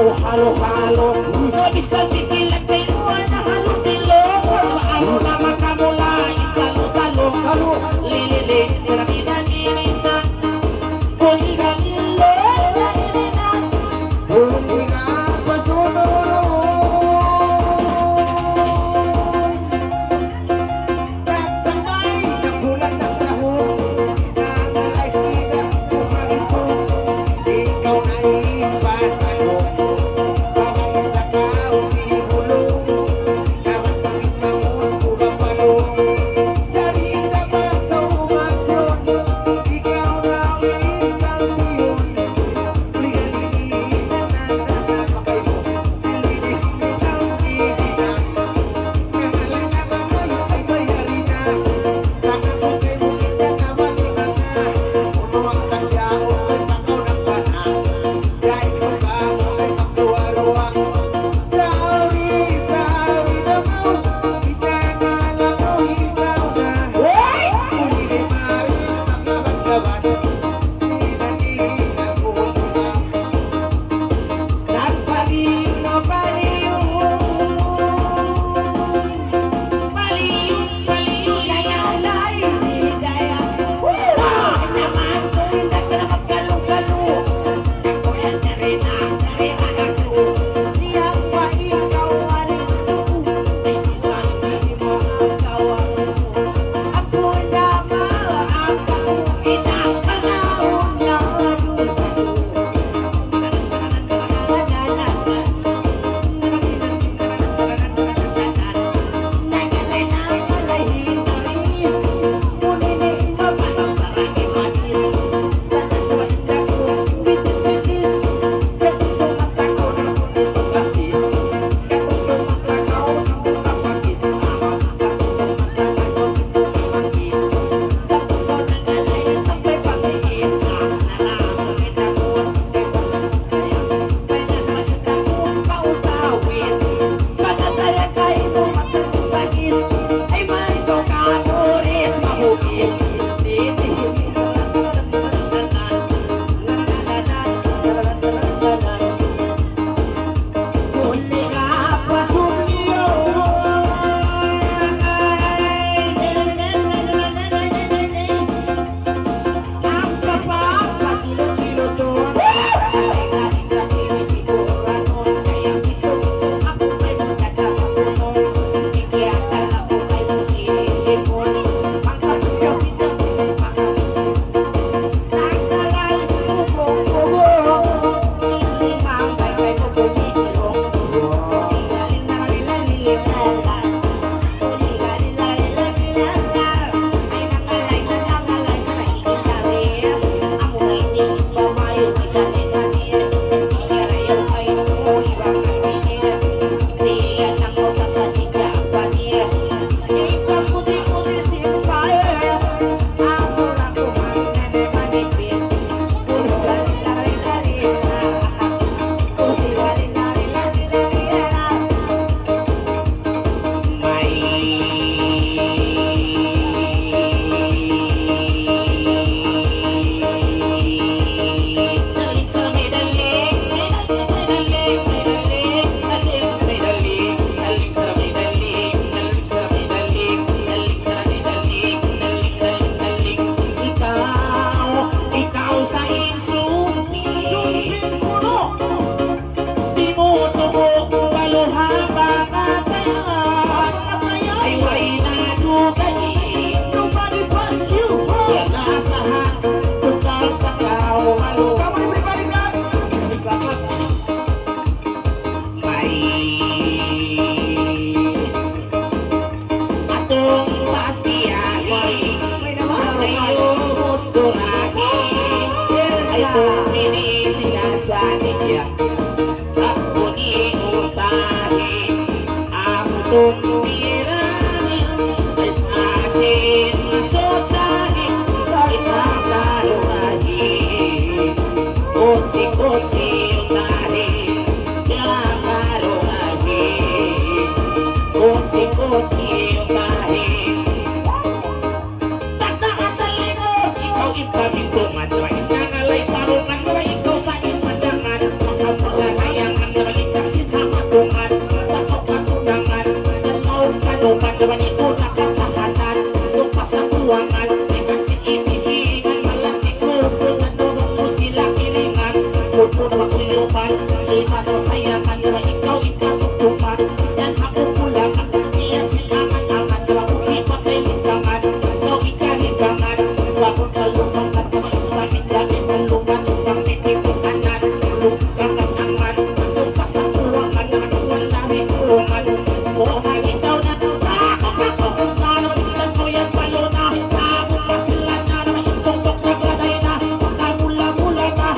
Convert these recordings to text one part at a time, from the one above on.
Halo-halo, nggak bisa dibilang kayak na halo-halo. Ano naman kamulay, talo-talo, lili-li, nabida-nirina, buligan-ilo, nabida-nirina, buligan pasunod. Nagsabay ng bulan ng tahon, nangalay tidak kumarito, ikaw na iba ako. Sa kaunti may atong pasiyahin ay husgurahin ay pumili pinadyanin yan sa puniutahin ang tumirahin ay atin masotsahin itakarungahin kutsi-kutsi utahin itakarungahin kutsi-kutsi utahin takda at talingon ikaw ipamintuman ikangalay tarungan ikaw sa imadangan makamalagayangan baliktang sinhamatungan takaw katunangan sa laong kanuman ito nakatahanan lupa sa buwangan ikan sininihingan malaking lupungan durong mo sila kilingan pupun makuyuman lima no sayakan ikaw ipatugtuman isang hakukulangan iyan silangan angan buhi patay-lingangan ikaw ikaligangan bakon kalungangan ismahin dahil malungan sumbang titipikanan lugangan angan lupa sa buwangan wala rin uungan buwangan ikaw na kakakakakakakano isang ko yan palo na sa akong pasilan na naman itong nagladay na makamula-mula na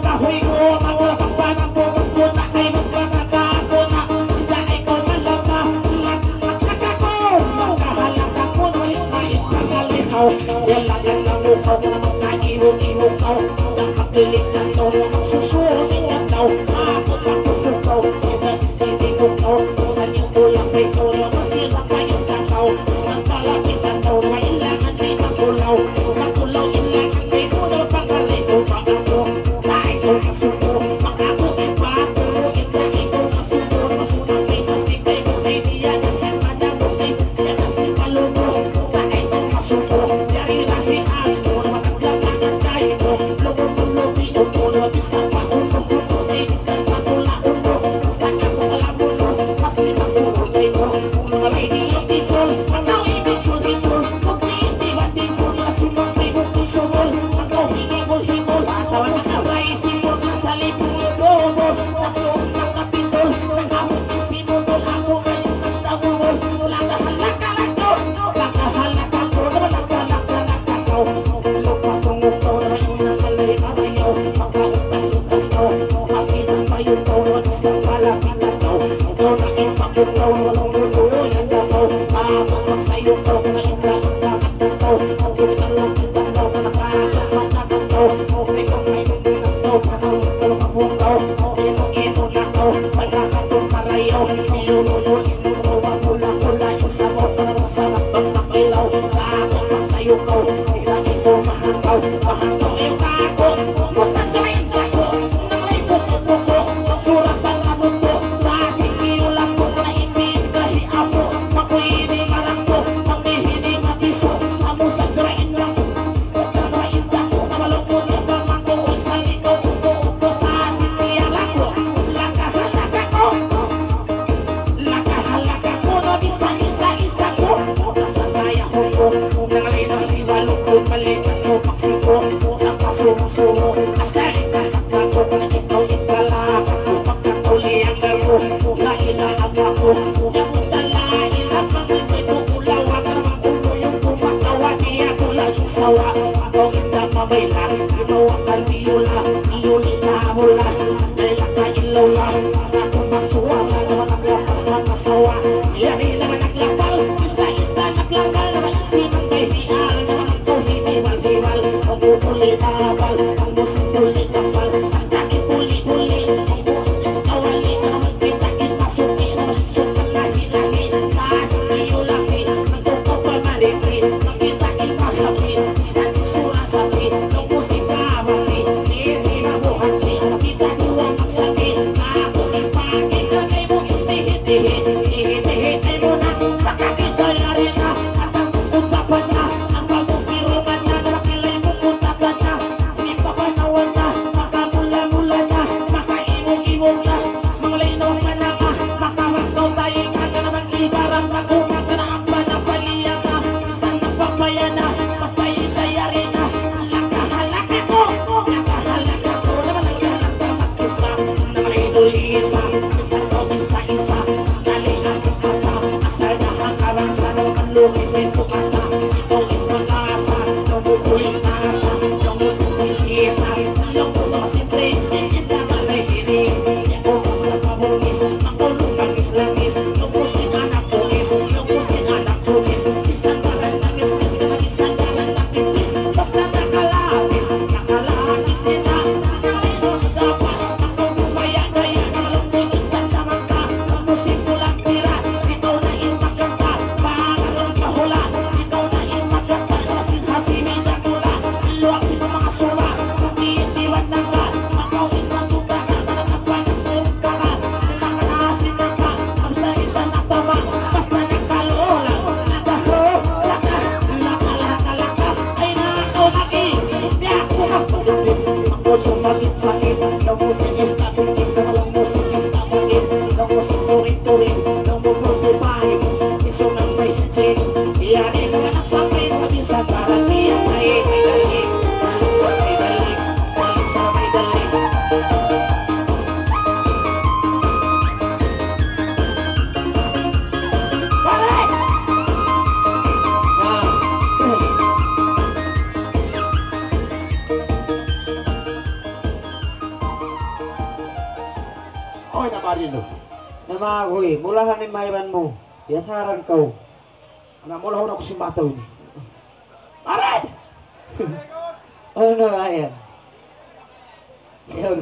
kahoy ko mawala pang panang bukong ko na kay magpagagago na hindi ikaw malam na magkakako magkahalata ko na ismahin kakalikaw wala yan na mukaw naiiwag-iwag kaw nakapilit na to magsusurin yan daw ako iba-sisisigog kaw isang yung ulang rito masira kayong takaw isang palapit na daw mailangan may makulaw ilangan may munaw pangalay umakato na ikaw masuko makako ipaturo ikaw masuko masunang kay masikay mo kay diya kasi madamukay yan kasi palumo na ikaw masuko yari rahi as mo mataglagangan tayo mo lumulubi mo bisa pa bisa patulaon mo basta ako alam mo maslimang kulay mo mga idiyotipol magaw ibitsul-bitsul magpitiban-tibol na sumangkay mo kung sumol magaw hingibol-hibol sabay simol na salipulong nagsong ng kapitol nag-amot ng sinunol ako ngayon ng tabunol lakahalaka lang to lakahalaka ko lakahalaka ko lupatungog ko na inang alay-alayaw magkautas-utas ko masinang payon ko isang malapitan ko ikaw na ipakulaw walang luluyan na ko makakapag sa'yo ko na inang-inang ko ang pinalapitan ko nakakapag ko ikaw may nundunan ko panawin ko kapong ko ino-ino na ko pagkakatong parayaw ilulunuin mo mapula-pula yung sabot ng sarap pag nakilaw nakakapag sa'yo ko ilagin ko mahangaw yung kako musan sa main kako nang laipot ng buko surat ang abot ko sa sikilo lang ko na inbid kahi ako makuini marang ko magbihini mabiso amusan sa main kako sa main kako namalong mo na pamang ko sa likaw upo sa sikiyala ko lakahalaka ko no isa ko nasa kaya ko nangalinaw ibalong ko balikan ko paksiko sa kasumo-sumo asarin kastak na ko na ikaw ikalakan ko pagkakaw Oh, nabari no. Namagoy, mulahan ni mayban mo. Yasaran kau. Anak mo lahon ako si Mataw ni. Aray! Ano na ayan? Yun.